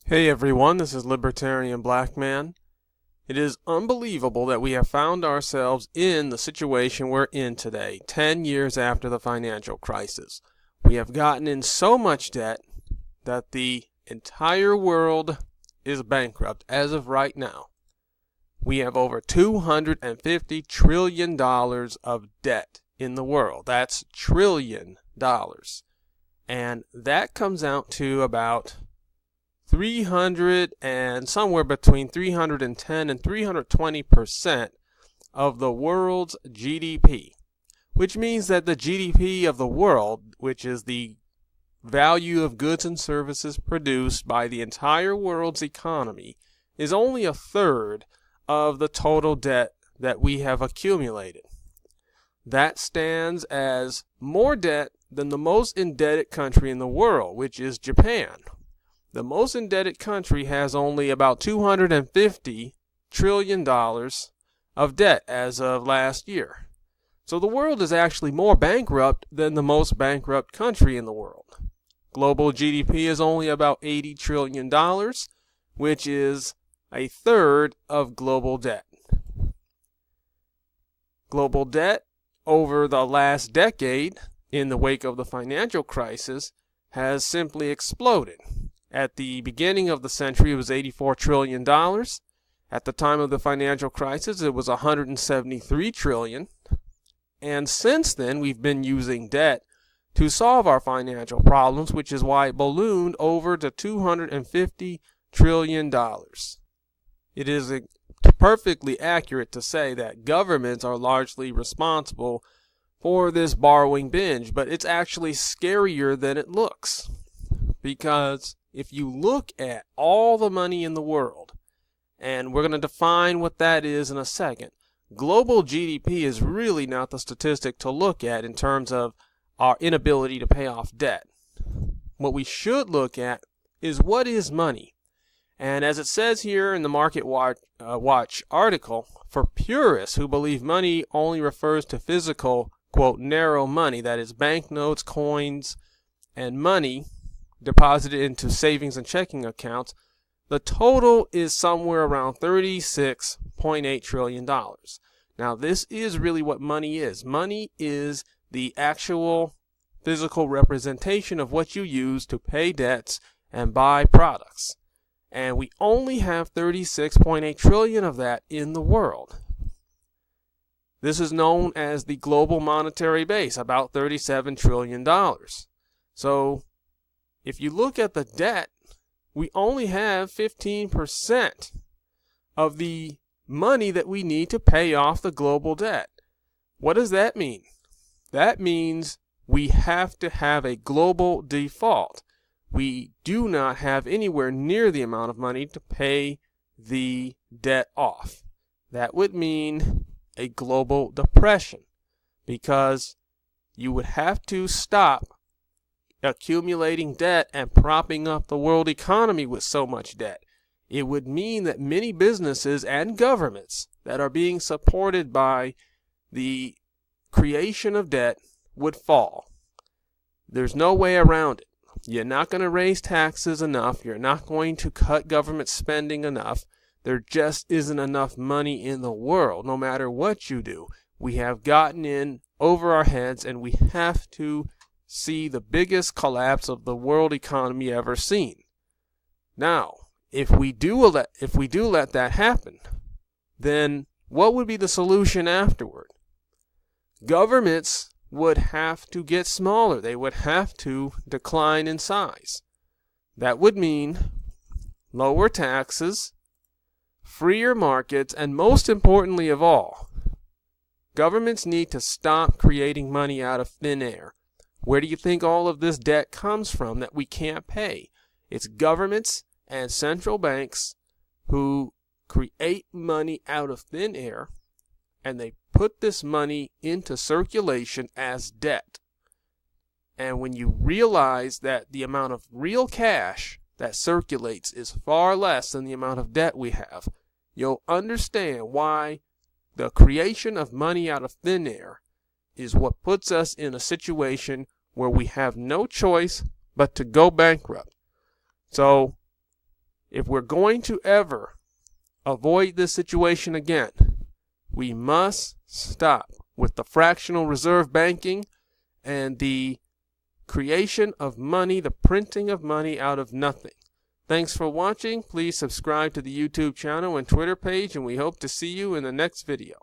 Hey everyone, this is Libertarian Black Man. It is unbelievable that we have found ourselves in the situation we're in today, 10 years after the financial crisis. We have gotten in so much debt that the entire world is bankrupt as of right now. We have over $250 trillion of debt in the world. That's trillion dollars. And that comes out to about 300 and somewhere between 310 and 320% of the world's GDP, which means that the GDP of the world, which is the value of goods and services produced by the entire world's economy, is only a third of the total debt that we have accumulated. That stands as more debt than the most indebted country in the world, which is Japan. The most indebted country has only about $250 trillion of debt as of last year. So the world is actually more bankrupt than the most bankrupt country in the world. Global GDP is only about $80 trillion, which is a third of global debt. Global debt over the last decade, in the wake of the financial crisis, has simply exploded. At the beginning of the century, it was $84 trillion. At the time of the financial crisis, it was $173 trillion. And since then, we've been using debt to solve our financial problems, which is why it ballooned over to $250 trillion. It is perfectly accurate to say that governments are largely responsible for this borrowing binge, but it's actually scarier than it looks. Because if you look at all the money in the world, and we're going to define what that is in a second, global GDP is really not the statistic to look at in terms of our inability to pay off debt. What we should look at is what is money. And as it says here in the Market Watch article, for purists who believe money only refers to physical, quote, narrow money, that is banknotes, coins, and money deposited into savings and checking accounts, the total is somewhere around $36.8 trillion. Now, this is really what money is. Money is the actual physical representation of what you use to pay debts and buy products. And we only have 36.8 trillion of that in the world. This is known as the global monetary base, about $37 trillion. So, if you look at the debt, we only have 15% of the money that we need to pay off the global debt. What does that mean? That means we have to have a global default. We do not have anywhere near the amount of money to pay the debt off. That would mean a global depression, because you would have to stop accumulating debt and propping up the world economy with so much debt. It would mean that many businesses and governments that are being supported by the creation of debt would fall. There's no way around it. You're not going to raise taxes enough. You're not going to cut government spending enough. There just isn't enough money in the world, no matter what you do. We have gotten in over our heads, and we have to see the biggest collapse of the world economy ever seen. Now, if we do let that happen, then what would be the solution afterward? Governments would have to get smaller. They would have to decline in size. That would mean lower taxes, freer markets, and most importantly of all, governments need to stop creating money out of thin air. Where do you think all of this debt comes from that we can't pay? It's governments and central banks who create money out of thin air, and they put this money into circulation as debt. And when you realize that the amount of real cash that circulates is far less than the amount of debt we have, you'll understand why the creation of money out of thin air is what puts us in a situation where we have no choice but to go bankrupt. So If we're going to ever avoid this situation again, we must stop with the fractional reserve banking and the creation of money, the printing of money out of nothing. Thanks for watching. Please subscribe to the YouTube channel and Twitter page, and we hope to see you in the next video.